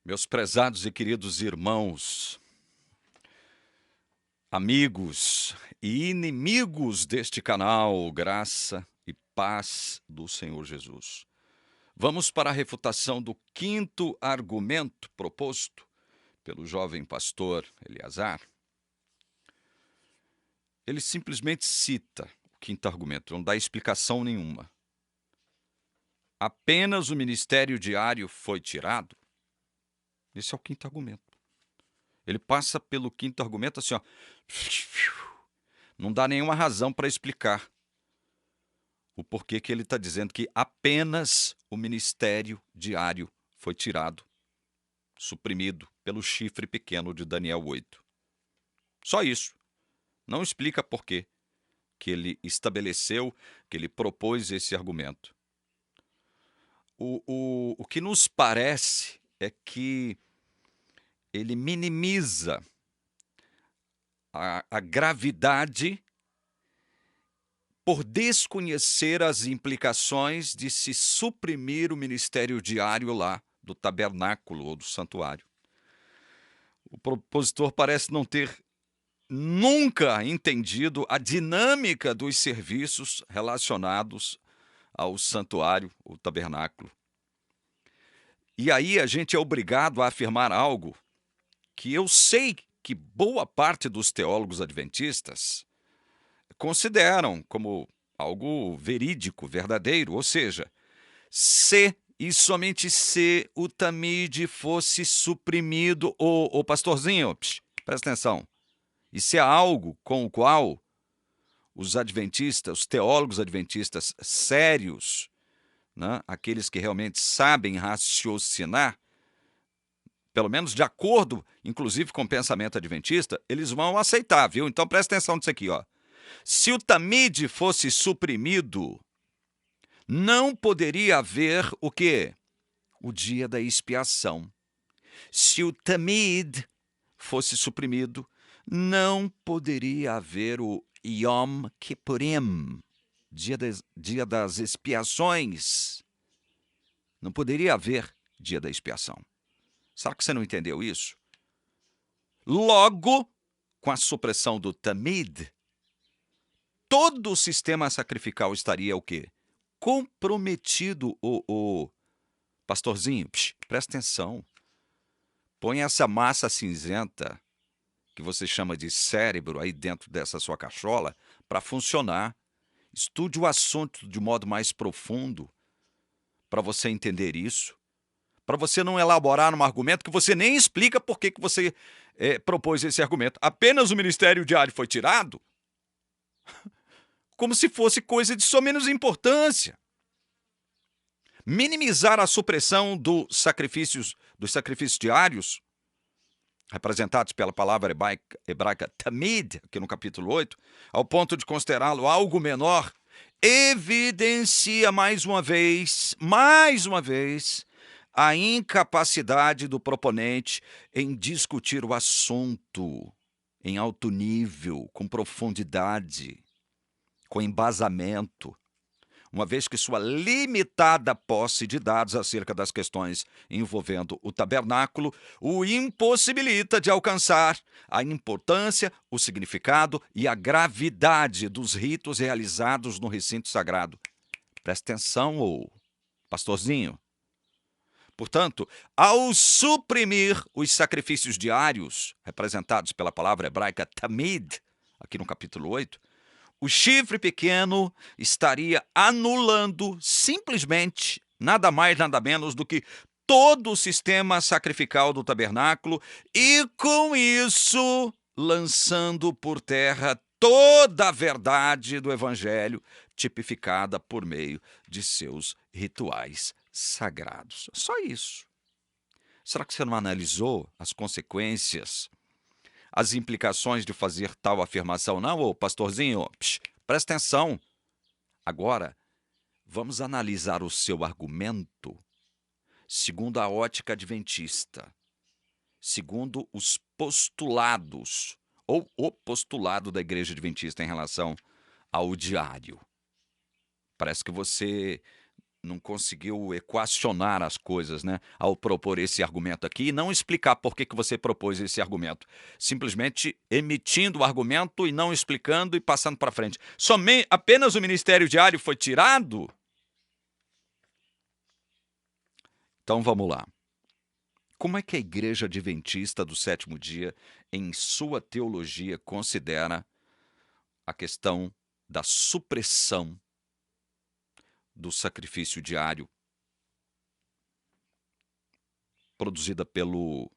Meus prezados e queridos irmãos, amigos e inimigos deste canal, graça e paz do Senhor Jesus. Vamos para a refutação do quinto argumento proposto pelo jovem pastor Eleazar. Ele simplesmente cita o quinto argumento, não dá explicação nenhuma. Apenas o ministério diário foi tirado. Esse é o quinto argumento. Ele passa pelo quinto argumento assim, ó. Não dá nenhuma razão para explicar o porquê que ele está dizendo que apenas o ministério diário foi tirado, suprimido pelo chifre pequeno de Daniel 8. Só isso. Não explica por quê que ele estabeleceu, que ele propôs esse argumento. O que nos parece é que ele minimiza a gravidade por desconhecer as implicações de se suprimir o ministério diário lá do tabernáculo ou do santuário. O propositor parece não ter nunca entendido a dinâmica dos serviços relacionados ao santuário, o tabernáculo. E aí a gente é obrigado a afirmar algo que eu sei que boa parte dos teólogos adventistas consideram como algo verídico, verdadeiro, ou seja, se e somente se o tamide fosse suprimido, o pastorzinho, presta atenção, isso é algo com o qual os adventistas, os teólogos adventistas sérios, né, aqueles que realmente sabem raciocinar, pelo menos de acordo, inclusive com o pensamento adventista, eles vão aceitar, viu? Então presta atenção nisso aqui, ó. Se o tamide fosse suprimido, não poderia haver o quê? O dia da expiação. Se o tamid fosse suprimido, não poderia haver o Yom Kippurim, dia das expiações. Não poderia haver dia da expiação. Será que você não entendeu isso? Logo, com a supressão do tamid, todo o sistema sacrificial estaria o quê? Comprometido. O pastorzinho, presta atenção. Põe essa massa cinzenta, que você chama de cérebro, aí dentro dessa sua cachola, para funcionar. Estude o assunto de modo mais profundo, para você entender isso. Para você não elaborar um argumento que você nem explica por que você propôs esse argumento. Apenas o ministério diário foi tirado, como se fosse coisa de só menos importância. Minimizar a supressão dos sacrifícios diários, representados pela palavra hebraica tamid, aqui no capítulo 8, ao ponto de considerá-lo algo menor, evidencia mais uma vez, a incapacidade do proponente em discutir o assunto em alto nível, com profundidade, com embasamento, uma vez que sua limitada posse de dados acerca das questões envolvendo o tabernáculo o impossibilita de alcançar a importância, o significado e a gravidade dos ritos realizados no recinto sagrado. Presta atenção, ô pastorzinho. Portanto, ao suprimir os sacrifícios diários, representados pela palavra hebraica tamid, aqui no capítulo 8, o chifre pequeno estaria anulando simplesmente nada mais, nada menos do que todo o sistema sacrificial do tabernáculo e, com isso, lançando por terra toda a verdade do evangelho, tipificada por meio de seus rituais sagrados. Só isso. Será que você não analisou as consequências, as implicações de fazer tal afirmação? Não, ô pastorzinho, presta atenção. Agora, vamos analisar o seu argumento segundo a ótica adventista, segundo os postulados, ou o postulado da igreja adventista em relação ao diário. Parece que você não conseguiu equacionar as coisas, né, ao propor esse argumento aqui e não explicar por que você propôs esse argumento. Simplesmente emitindo o argumento e não explicando e passando para frente. Apenas o ministério diário foi tirado? Então vamos lá. Como é que a Igreja Adventista do Sétimo Dia, em sua teologia, considera a questão da supressão do sacrifício diário produzida pelo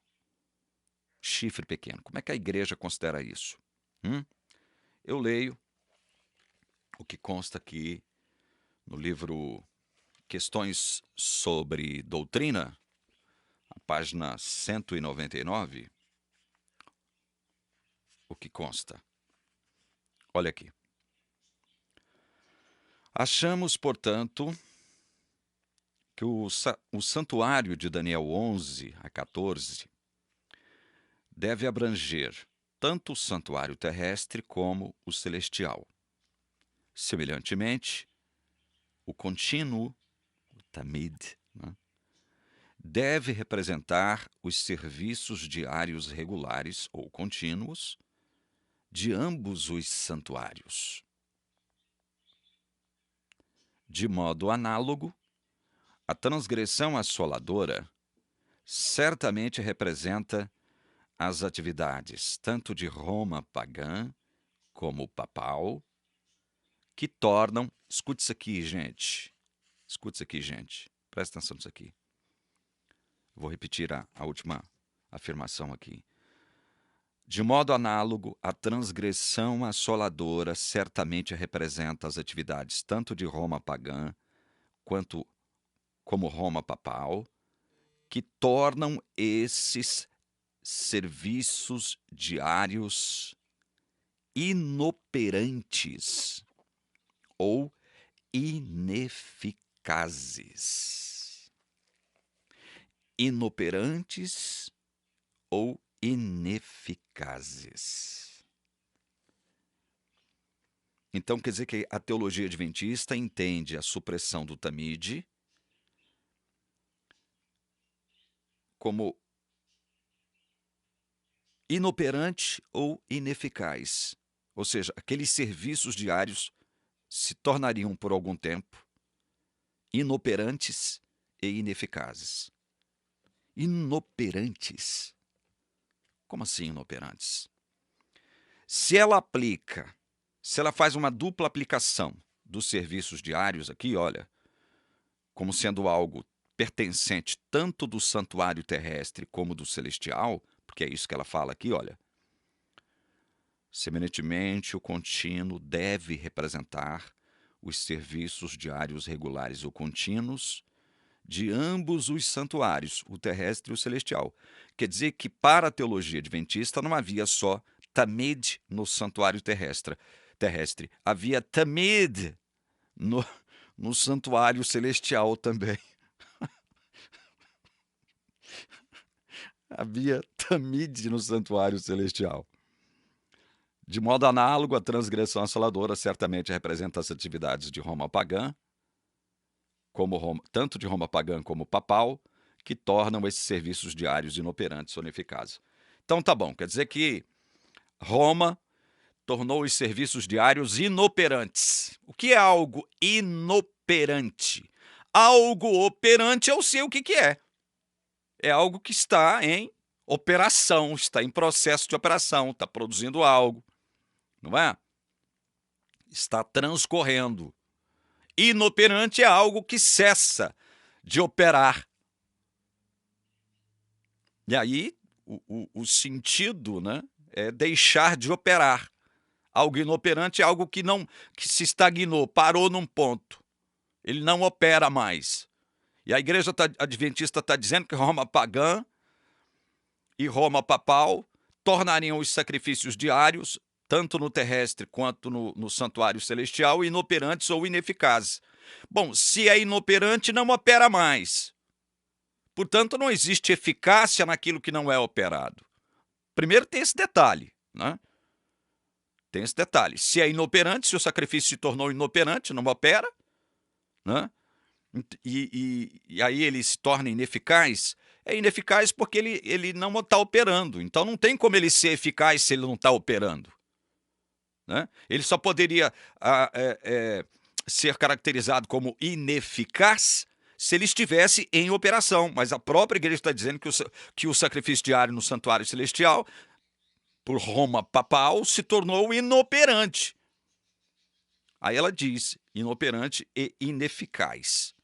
chifre pequeno? Como é que a igreja considera isso? Eu leio o que consta aqui no livro Questões sobre Doutrina, a página 199, o que consta. Olha aqui. Achamos, portanto, que o santuário de Daniel 11 a 14 deve abranger tanto o santuário terrestre como o celestial. Semelhantemente, o contínuo, o tamid, né, deve representar os serviços diários regulares ou contínuos de ambos os santuários. De modo análogo, a transgressão assoladora certamente representa as atividades tanto de Roma pagã como papal, que tornam... Escute isso aqui, gente. Escute isso aqui, gente. Presta atenção nisso aqui. Vou repetir a última afirmação aqui. De modo análogo, a transgressão assoladora certamente representa as atividades tanto de Roma pagã como Roma papal, que tornam esses serviços diários inoperantes ou ineficazes. Inoperantes ou ineficazes. Então, quer dizer que a teologia adventista entende a supressão do tamid como inoperante ou ineficaz. Ou seja, aqueles serviços diários se tornariam, por algum tempo, inoperantes e ineficazes. Inoperantes? Como assim inoperantes? Se ela faz uma dupla aplicação dos serviços diários aqui, olha, como sendo algo pertencente tanto do santuário terrestre como do celestial, porque é isso que ela fala aqui, olha. Semelhantemente, o contínuo deve representar os serviços diários regulares ou contínuos de ambos os santuários, o terrestre e o celestial. Quer dizer que, para a teologia adventista, não havia só tamid no santuário terrestre. Havia tamid no santuário celestial também. Havia tamid no santuário celestial. De modo análogo, a transgressão assoladora certamente representa as atividades de Roma pagã, tanto de Roma pagã como papal, que tornam esses serviços diários inoperantes ou ineficazes. Então tá bom, quer dizer que Roma tornou os serviços diários inoperantes. O que é algo inoperante? Algo operante eu sei o que é. É algo que está em operação, está em processo de operação, está produzindo algo, não é? Está transcorrendo. Inoperante é algo que cessa de operar. E aí, o sentido, né, é deixar de operar. Algo inoperante é algo que se estagnou, parou num ponto. Ele não opera mais. E a igreja adventista está dizendo que Roma pagã e Roma papal tornariam os sacrifícios diários, tanto no terrestre quanto no santuário celestial, inoperantes ou ineficazes. Bom, se é inoperante, não opera mais. Portanto, não existe eficácia naquilo que não é operado. Primeiro tem esse detalhe, né? Tem esse detalhe. Se é inoperante, se o sacrifício se tornou inoperante, não opera, né? E aí ele se torna ineficaz. É ineficaz porque ele não está operando. Então não tem como ele ser eficaz se ele não está operando, né? Ele só poderia ser caracterizado como ineficaz se ele estivesse em operação. Mas a própria igreja está dizendo que o sacrifício diário no santuário celestial, por Roma papal, se tornou inoperante. Aí ela diz, inoperante e ineficaz.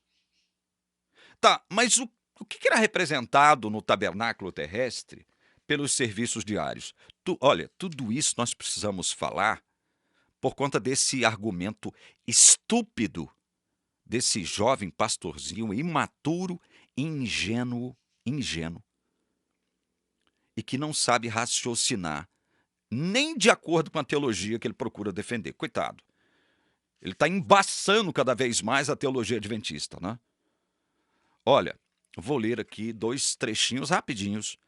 Tá, mas o que era representado no tabernáculo terrestre pelos serviços diários? Olha, tudo isso nós precisamos falar por conta desse argumento estúpido desse jovem pastorzinho imaturo, ingênuo, e que não sabe raciocinar nem de acordo com a teologia que ele procura defender. Coitado. Ele está embaçando cada vez mais a teologia adventista, né? Olha, vou ler aqui 2 trechinhos rapidinhos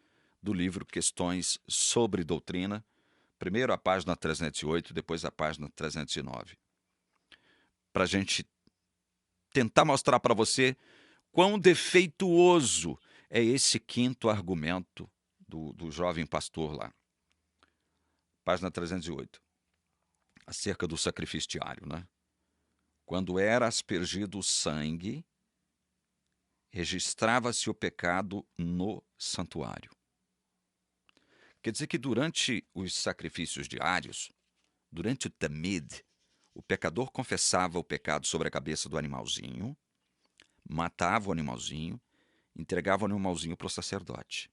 do livro Questões sobre Doutrina. Primeiro a página 308, depois a página 309. Para a gente tentar mostrar para você quão defeituoso é esse quinto argumento do jovem pastor lá. Página 308. Acerca do sacrifício diário, né? Quando era aspergido o sangue, registrava-se o pecado no santuário. Quer dizer que durante os sacrifícios diários, durante o tamid, o pecador confessava o pecado sobre a cabeça do animalzinho, matava o animalzinho, entregava o animalzinho para o sacerdote.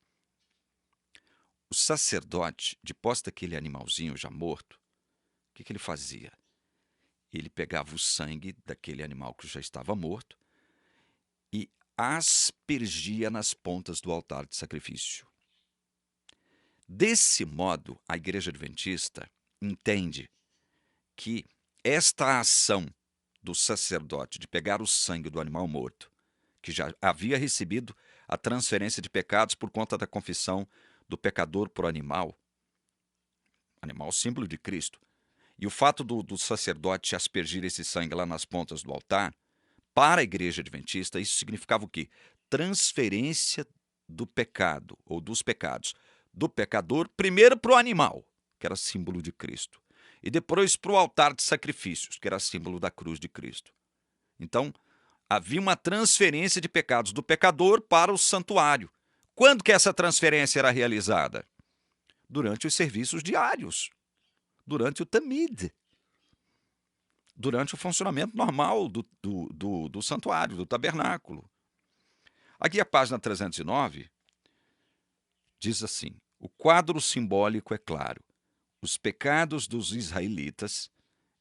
O sacerdote, depois daquele animalzinho já morto, o que ele fazia? Ele pegava o sangue daquele animal que já estava morto e aspergia nas pontas do altar de sacrifício. Desse modo, a Igreja Adventista entende que esta ação do sacerdote de pegar o sangue do animal morto, que já havia recebido a transferência de pecados por conta da confissão do pecador por animal símbolo de Cristo, e o fato do sacerdote aspergir esse sangue lá nas pontas do altar, para a Igreja Adventista, isso significava o quê? Transferência do pecado, ou dos pecados, do pecador, primeiro para o animal, que era símbolo de Cristo, e depois para o altar de sacrifícios, que era símbolo da cruz de Cristo. Então, havia uma transferência de pecados do pecador para o santuário. Quando que essa transferência era realizada? Durante os serviços diários, durante o tamid, durante o funcionamento normal do santuário, do tabernáculo. Aqui a página 309 diz assim: o quadro simbólico é claro. Os pecados dos israelitas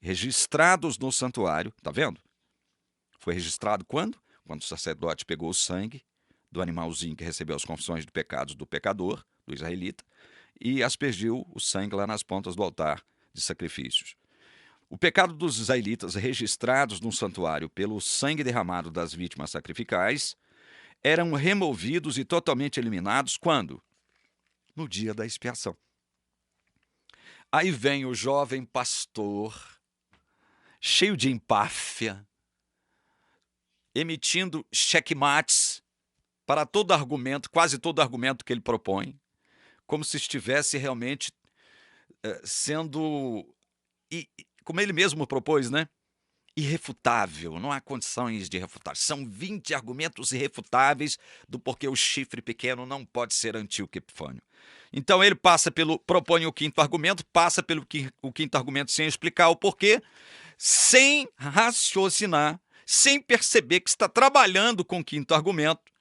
registrados no santuário, tá vendo? Foi registrado quando? Quando o sacerdote pegou o sangue do animalzinho que recebeu as confissões de pecados do pecador, do israelita, e aspergiu o sangue lá nas pontas do altar de sacrifícios. O pecado dos israelitas registrados no santuário pelo sangue derramado das vítimas sacrificais eram removidos e totalmente eliminados quando? No dia da expiação. Aí vem o jovem pastor, cheio de empáfia, emitindo checkmates para todo argumento, quase todo argumento que ele propõe, como se estivesse realmente sendo, como ele mesmo propôs, né? Irrefutável, não há condições de refutar. São 20 argumentos irrefutáveis do porquê o chifre pequeno não pode ser Antíoco Epifânio. Então ele propõe o quinto argumento, passa pelo o quinto argumento sem explicar o porquê, sem raciocinar, sem perceber que está trabalhando com o quinto argumento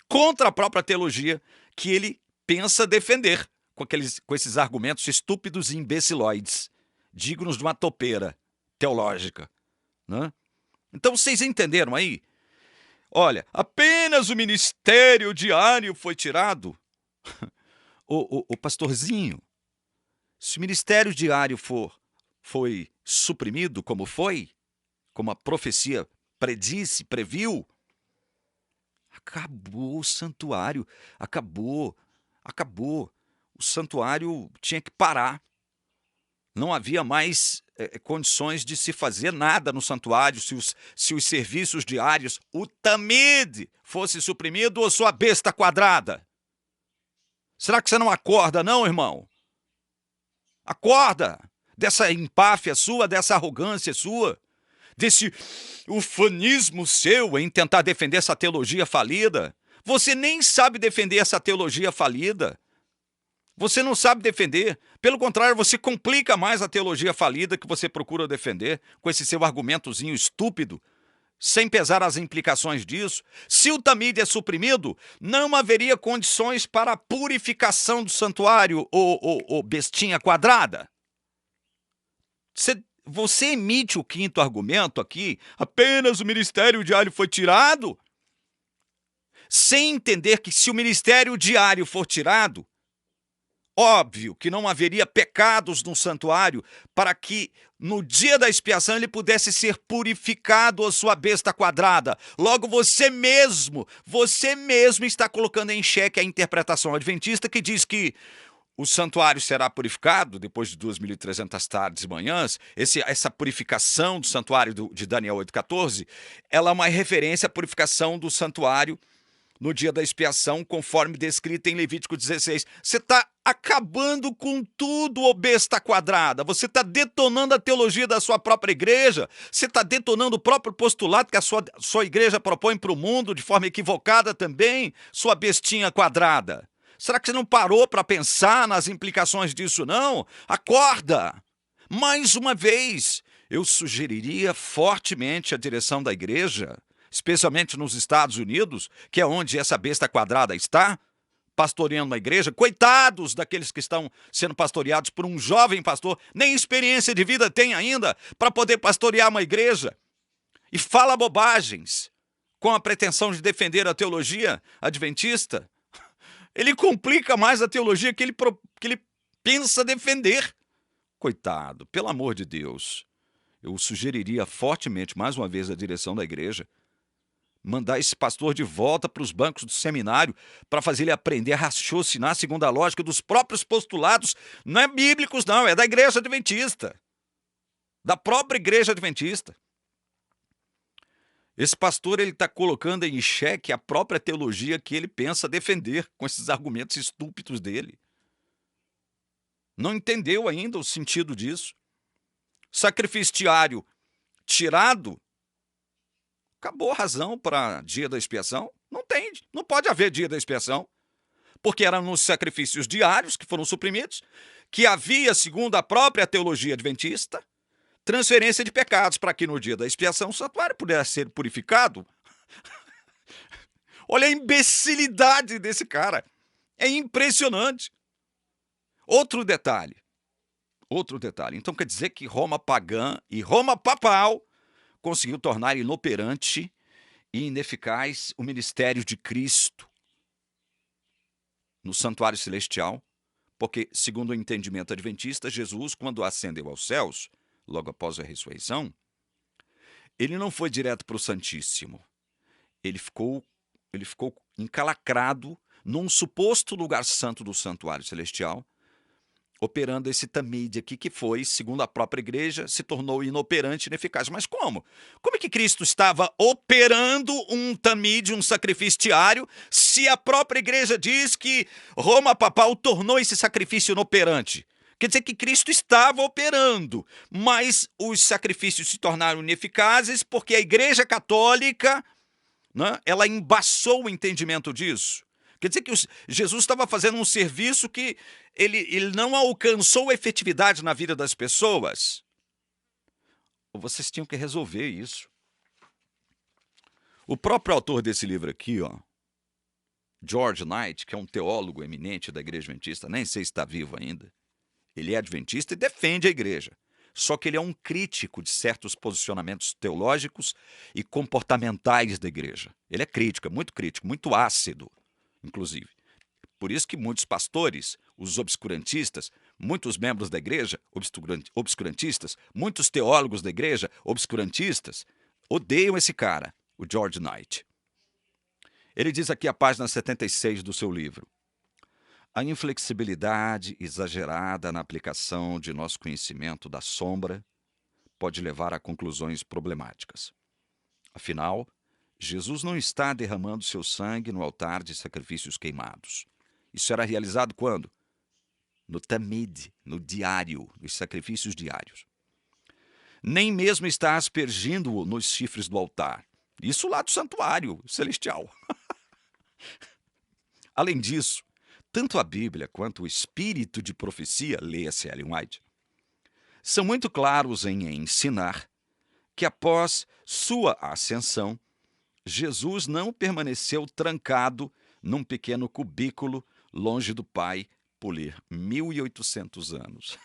contra a própria teologia que ele pensa defender, com esses argumentos estúpidos e imbecilóides, dignos de uma topeira teológica, né? Então vocês entenderam aí? Olha, apenas o ministério diário foi tirado. O pastorzinho, se o ministério diário foi suprimido, como foi, como a profecia predisse, previu, acabou o santuário, acabou. O santuário tinha que parar, Não havia mais condições de se fazer nada no santuário se os serviços diários, o tamid, fosse suprimido ou sua besta quadrada. Será que você não acorda, não, irmão? Acorda dessa empáfia sua, dessa arrogância sua, desse ufanismo seu em tentar defender essa teologia falida. Você nem sabe defender essa teologia falida. Você não sabe defender. Pelo contrário, você complica mais a teologia falida que você procura defender com esse seu argumentozinho estúpido, sem pesar as implicações disso. Se o tamid é suprimido, não haveria condições para a purificação do santuário, ou bestinha quadrada. Você emite o quinto argumento aqui, apenas o ministério diário foi tirado, sem entender que se o ministério diário for tirado, óbvio que não haveria pecados no santuário para que no dia da expiação ele pudesse ser purificado a sua besta quadrada. Logo, você mesmo está colocando em xeque a interpretação adventista que diz que o santuário será purificado depois de 2.300 tardes e manhãs. Essa purificação do santuário de Daniel 8,14, ela é uma referência à purificação do santuário no dia da expiação, conforme descrito em Levítico 16. Você está acabando com tudo, ô besta quadrada. Você está detonando a teologia da sua própria igreja. Você está detonando o próprio postulado que a sua igreja propõe para o mundo de forma equivocada também, sua bestinha quadrada. Será que você não parou para pensar nas implicações disso, não? Acorda! Mais uma vez, eu sugeriria fortemente à direção da igreja, especialmente nos Estados Unidos, que é onde essa besta quadrada está, pastoreando uma igreja. Coitados daqueles que estão sendo pastoreados por um jovem pastor, nem experiência de vida tem ainda para poder pastorear uma igreja. E fala bobagens com a pretensão de defender a teologia adventista. Ele complica mais a teologia que ele pensa defender. Coitado, pelo amor de Deus. Eu sugeriria fortemente, mais uma vez, à direção da igreja, mandar esse pastor de volta para os bancos do seminário para fazer ele aprender a raciocinar segundo a lógica dos próprios postulados, não é bíblicos não, é da igreja adventista, da própria igreja adventista. Esse pastor está colocando em xeque a própria teologia que ele pensa defender com esses argumentos estúpidos dele. Não entendeu ainda o sentido disso. Sacrifício diário tirado, acabou a razão para dia da expiação. Não pode haver dia da expiação, porque eram nos sacrifícios diários que foram suprimidos, que havia, segundo a própria teologia adventista, transferência de pecados para que no dia da expiação o santuário pudesse ser purificado. Olha a imbecilidade desse cara. É impressionante. Outro detalhe. Então quer dizer que Roma pagã e Roma papal conseguiu tornar inoperante e ineficaz o ministério de Cristo no santuário celestial, porque, segundo o entendimento adventista, Jesus, quando ascendeu aos céus, logo após a ressurreição, ele não foi direto para o Santíssimo. Ele ficou encalacrado num suposto lugar santo do santuário celestial, operando esse tamid aqui, que foi, segundo a própria igreja, se tornou inoperante e ineficaz. Mas como? Como é que Cristo estava operando um tamid, um sacrifício diário, se a própria igreja diz que Roma papal tornou esse sacrifício inoperante? Quer dizer que Cristo estava operando, mas os sacrifícios se tornaram ineficazes porque a Igreja Católica, né, ela embaçou o entendimento disso. Quer dizer que Jesus estava fazendo um serviço que ele não alcançou efetividade na vida das pessoas. Vocês tinham que resolver isso. O próprio autor desse livro aqui, George Knight, que é um teólogo eminente da Igreja Adventista, nem sei se está vivo ainda. Ele é adventista e defende a igreja. Só que ele é um crítico de certos posicionamentos teológicos e comportamentais da igreja. Ele é crítico, muito ácido, inclusive. Por isso que muitos pastores, os obscurantistas, muitos membros da igreja obscurantistas, muitos teólogos da igreja obscurantistas, odeiam esse cara, o George Knight. Ele diz aqui a página 76 do seu livro: A inflexibilidade exagerada na aplicação de nosso conhecimento da sombra pode levar a conclusões problemáticas. Afinal, Jesus não está derramando seu sangue no altar de sacrifícios queimados. Isso era realizado quando? No Tamid, no diário, nos sacrifícios diários. Nem mesmo está aspergindo-o nos chifres do altar. Isso lá do santuário celestial. Além disso, tanto a Bíblia quanto o espírito de profecia, leia-se Ellen White, são muito claros em ensinar que após sua ascensão, Jesus não permaneceu trancado num pequeno cubículo longe do Pai por 1.800 anos.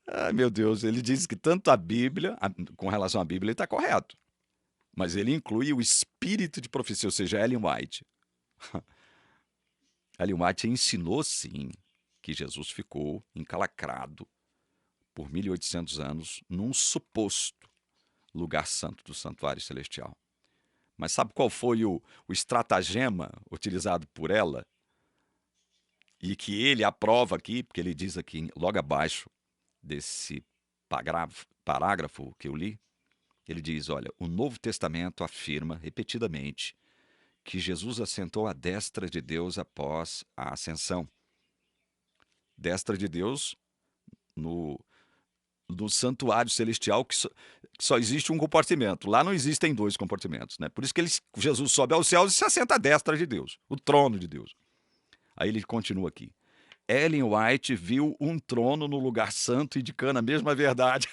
Ai, meu Deus, ele diz que tanto a Bíblia, com relação à Bíblia, ele está correto. Mas ele inclui o espírito de profecia, ou seja, Ellen White. Ellen White ensinou, sim, que Jesus ficou encalacrado por 1.800 anos num suposto lugar santo do santuário celestial. Mas sabe qual foi o estratagema utilizado por ela? E que ele aprova aqui, porque ele diz aqui, logo abaixo desse parágrafo que eu li, ele diz, olha, o Novo Testamento afirma repetidamente que Jesus assentou à destra de Deus após a ascensão. Destra de Deus no santuário celestial, que só existe um compartimento. Lá não existem dois compartimentos, né? Por isso que Jesus sobe aos céus e se assenta à destra de Deus, o trono de Deus. Aí ele continua aqui. Ellen White viu um trono no lugar santo, indicando a mesma verdade.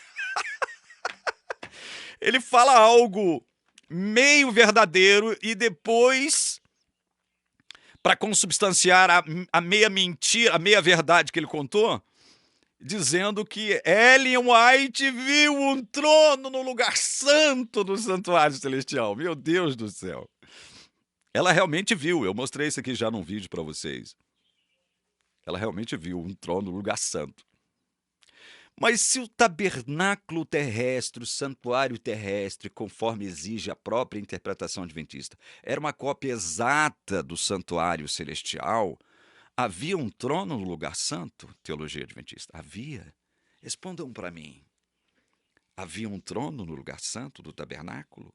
Ele fala algo meio verdadeiro e depois, para consubstanciar a meia mentira, a meia verdade que ele contou, dizendo que Ellen White viu um trono no lugar santo do santuário celestial. Meu Deus do céu. Ela realmente viu, eu mostrei isso aqui já num vídeo para vocês. Ela realmente viu um trono no lugar santo. Mas se o tabernáculo terrestre, o santuário terrestre, conforme exige a própria interpretação adventista, era uma cópia exata do santuário celestial, havia um trono no lugar santo, teologia adventista? Havia. Respondam para mim. Havia um trono no lugar santo do tabernáculo?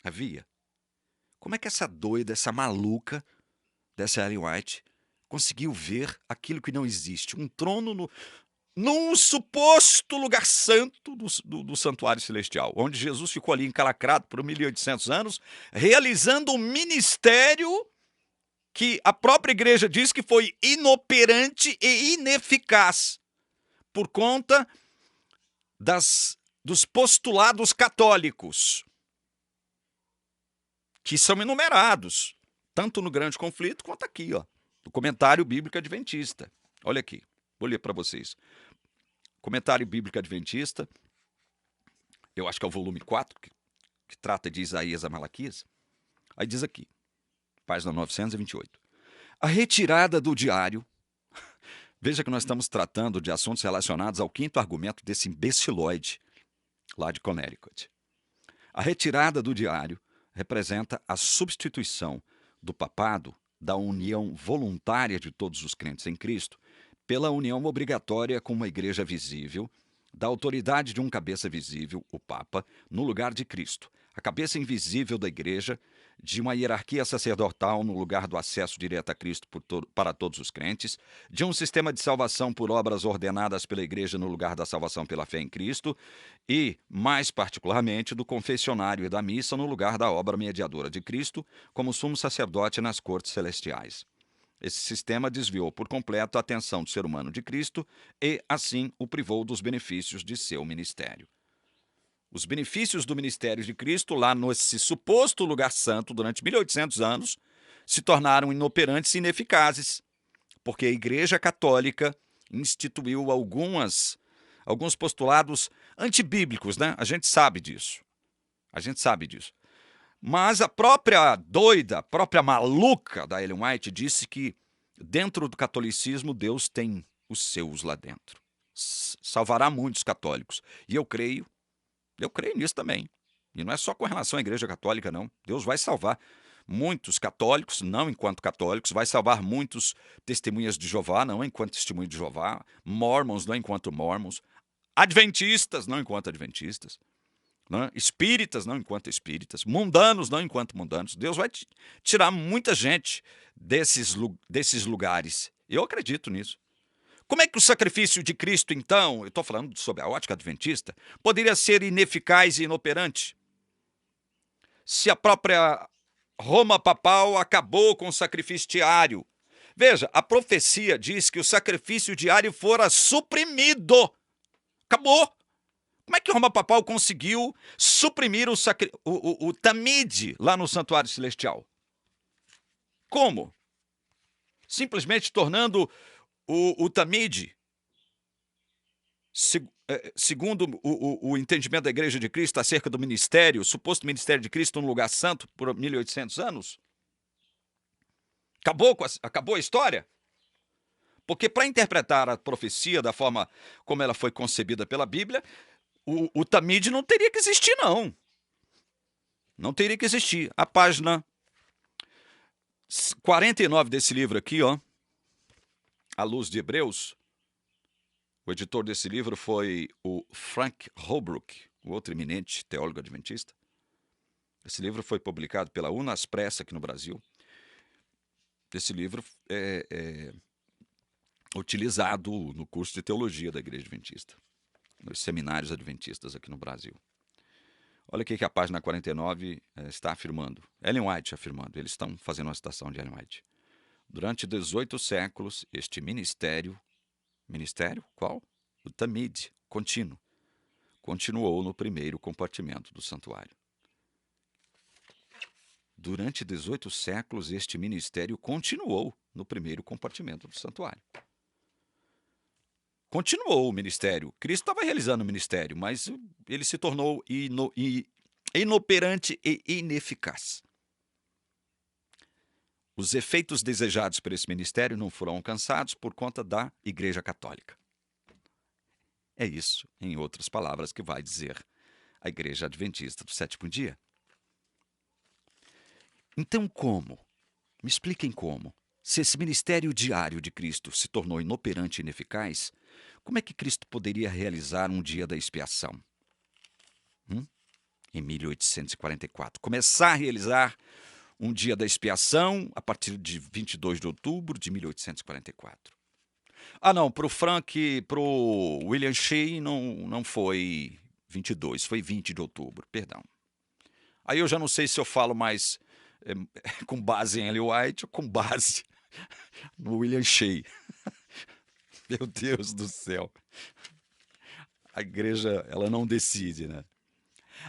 Havia. Como é que essa doida, essa maluca, dessa Ellen White, conseguiu ver aquilo que não existe? Um trono num suposto lugar santo do santuário celestial, onde Jesus ficou ali encalacrado por 1.800 anos, realizando um ministério que a própria igreja diz que foi inoperante e ineficaz por conta dos postulados católicos, que são enumerados, tanto no Grande Conflito quanto aqui, ó, no Comentário Bíblico Adventista. Olha aqui, vou ler para vocês. Comentário Bíblico Adventista, eu acho que é o volume 4, que trata de Isaías a Malaquias. Aí diz aqui, página 928. A retirada do diário. Veja que nós estamos tratando de assuntos relacionados ao quinto argumento desse imbecilóide lá de Connecticut. A retirada do diário representa a substituição do papado, da união voluntária de todos os crentes em Cristo, pela união obrigatória com uma igreja visível, da autoridade de um cabeça visível, o Papa, no lugar de Cristo, a cabeça invisível da igreja, de uma hierarquia sacerdotal no lugar do acesso direto a Cristo para todos os crentes, de um sistema de salvação por obras ordenadas pela igreja no lugar da salvação pela fé em Cristo e, mais particularmente, do confessionário e da missa no lugar da obra mediadora de Cristo como sumo sacerdote nas cortes celestiais. Esse sistema desviou por completo a atenção do ser humano de Cristo e, assim, o privou dos benefícios de seu ministério. Os benefícios do ministério de Cristo, lá nesse suposto lugar santo, durante 1.800 anos, se tornaram inoperantes e ineficazes, porque a Igreja Católica instituiu alguns postulados antibíblicos, né? A gente sabe disso. Mas a própria doida, a própria maluca da Ellen White disse que dentro do catolicismo Deus tem os seus lá dentro. Salvará muitos católicos. E eu creio nisso também. E não é só com relação à Igreja Católica, não. Deus vai salvar muitos católicos, não enquanto católicos, vai salvar muitos testemunhas de Jeová, não enquanto testemunho de Jeová, mormons, não enquanto mormons, adventistas, não enquanto adventistas, né? Espíritas, não enquanto espíritas, mundanos, não enquanto mundanos. Deus vai tirar muita gente desses lugares. Eu acredito nisso. Como é que o sacrifício de Cristo, então, eu estou falando sobre a ótica adventista, poderia ser ineficaz e inoperante? Se a própria Roma papal acabou com o sacrifício diário. Veja, a profecia diz que o sacrifício diário fora suprimido. Acabou. Como é que Roma papal conseguiu suprimir o tamide lá no santuário celestial? Como? Simplesmente tornando o tamide, segundo o entendimento da Igreja de Cristo acerca do ministério, o suposto ministério de Cristo no lugar santo por 1800 anos? Acabou a história? Porque para interpretar a profecia da forma como ela foi concebida pela Bíblia, o tamide não teria que existir, não. Não teria que existir. A página 49 desse livro aqui, ó, A Luz de Hebreus, o editor desse livro foi o Frank Holbrook, o outro eminente teólogo adventista. Esse livro foi publicado pela Unas Press aqui no Brasil. Esse livro é utilizado no curso de teologia da Igreja Adventista, nos seminários adventistas aqui no Brasil. Olha o que a página 49 está afirmando. Ellen White afirmando. Eles estão fazendo uma citação de Ellen White. Durante 18 séculos, este ministério qual? O tamide, contínuo, continuou no primeiro compartimento do santuário. Durante 18 séculos, este ministério continuou no primeiro compartimento do santuário. Continuou o ministério. Cristo estava realizando o ministério, mas ele se tornou inoperante e ineficaz. Os efeitos desejados por esse ministério não foram alcançados por conta da Igreja Católica. É isso, em outras palavras, que vai dizer a Igreja Adventista do Sétimo Dia. Então como? Me expliquem como. Se esse ministério diário de Cristo se tornou inoperante e ineficaz, como é que Cristo poderia realizar um dia da expiação? Em 1844. Começar a realizar um dia da expiação a partir de 22 de outubro de 1844. Ah, não, para o William Shea não foi 22, foi 20 de outubro, perdão. Aí eu já não sei se eu falo mais com base em Ellen White ou com base no William Shea. Meu Deus do céu. A igreja, ela não decide, né?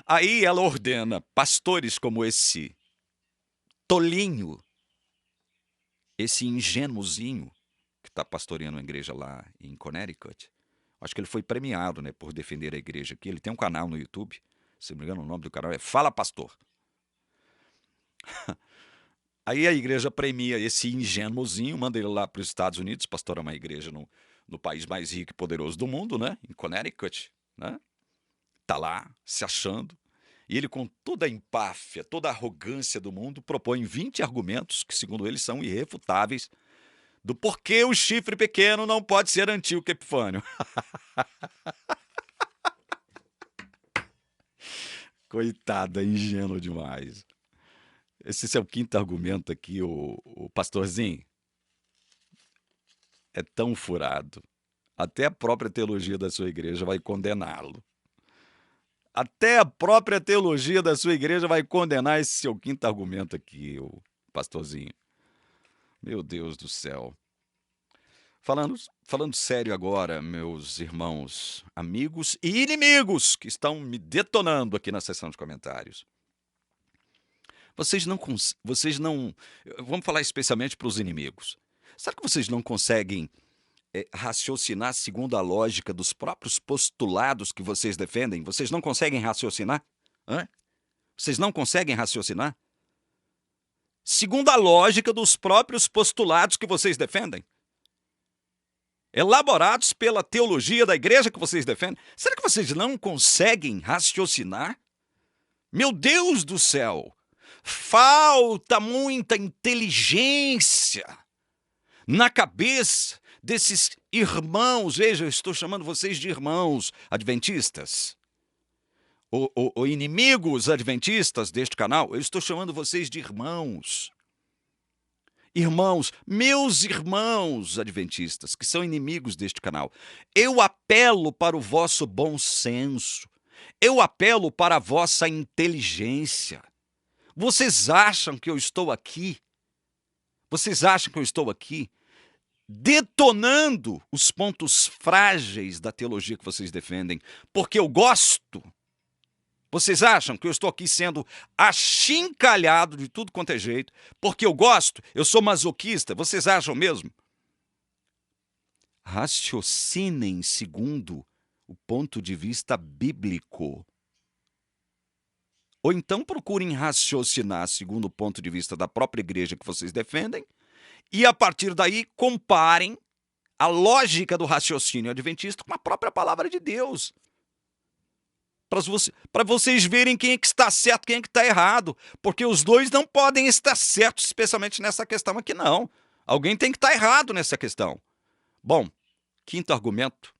Aí ela ordena pastores como esse tolinho, esse ingênuozinho que está pastoreando a igreja lá em Connecticut. Acho que ele foi premiado, né, por defender a igreja aqui. Ele tem um canal no YouTube, se não me engano o nome do canal é Fala Pastor. Aí a igreja premia esse ingênuozinho, manda ele lá para os Estados Unidos, pastorear uma igreja no país mais rico e poderoso do mundo, né, em Connecticut, né? Tá lá se achando. E ele, com toda a empáfia, toda a arrogância do mundo, propõe 20 argumentos que, segundo ele, são irrefutáveis do porquê o chifre pequeno não pode ser Antíoco Epifânio. Coitada, ingênuo demais. Esse é o quinto argumento aqui, o pastorzinho. É tão furado. Até a própria teologia da sua igreja vai condená-lo. Até a própria teologia da sua igreja vai condenar esse seu quinto argumento aqui, o pastorzinho. Meu Deus do céu. Falando sério agora, meus irmãos, amigos e inimigos que estão me detonando aqui na seção de comentários. Vocês não... Vamos falar especialmente para os inimigos. Será que vocês não conseguem raciocinar segundo a lógica dos próprios postulados que vocês defendem? Vocês não conseguem raciocinar? Vocês não conseguem raciocinar? Segundo a lógica dos próprios postulados que vocês defendem? Elaborados pela teologia da igreja que vocês defendem? Será que vocês não conseguem raciocinar? Meu Deus do céu! Falta muita inteligência na cabeça desses irmãos. Veja, eu estou chamando vocês de irmãos adventistas. Ou inimigos adventistas deste canal, eu estou chamando vocês de irmãos. Irmãos, meus irmãos adventistas, que são inimigos deste canal, eu apelo para o vosso bom senso, eu apelo para a vossa inteligência. Vocês acham que eu estou aqui? Vocês acham que eu estou aqui detonando os pontos frágeis da teologia que vocês defendem, porque eu gosto? Vocês acham que eu estou aqui sendo achincalhado de tudo quanto é jeito, porque eu gosto, eu sou masoquista? Vocês acham mesmo? Raciocinem segundo o ponto de vista bíblico. Ou então procurem raciocinar segundo o ponto de vista da própria igreja que vocês defendem, e a partir daí comparem a lógica do raciocínio adventista com a própria palavra de Deus. Para vocês verem quem é que está certo, quem é que está errado. Porque os dois não podem estar certos, especialmente nessa questão aqui, não. Alguém tem que estar errado nessa questão. Bom, quinto argumento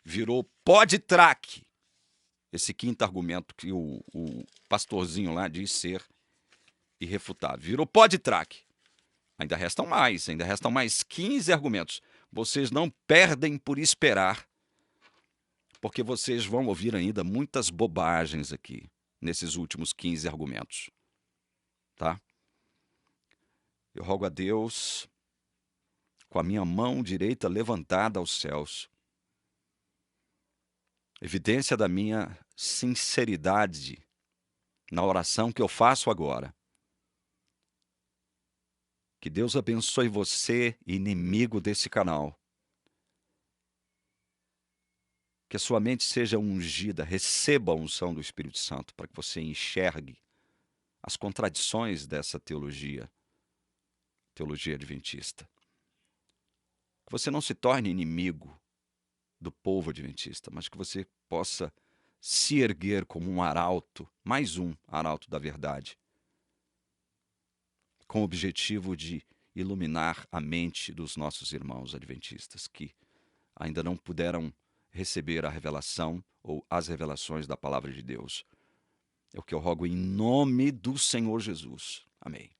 virou pode-traque. Esse quinto argumento que o pastorzinho lá diz ser irrefutável. Virou pode-traque. Ainda restam mais 15 argumentos. Vocês não perdem por esperar, porque vocês vão ouvir ainda muitas bobagens aqui, nesses últimos 15 argumentos. Tá? Eu rogo a Deus, com a minha mão direita levantada aos céus, evidência da minha sinceridade na oração que eu faço agora. Que Deus abençoe você, inimigo desse canal. Que a sua mente seja ungida, receba a unção do Espírito Santo para que você enxergue as contradições dessa teologia adventista. Que você não se torne inimigo do povo adventista, mas que você possa se erguer como um arauto, mais um arauto da verdade, com o objetivo de iluminar a mente dos nossos irmãos adventistas que ainda não puderam receber a revelação ou as revelações da palavra de Deus. É o que eu rogo em nome do Senhor Jesus. Amém.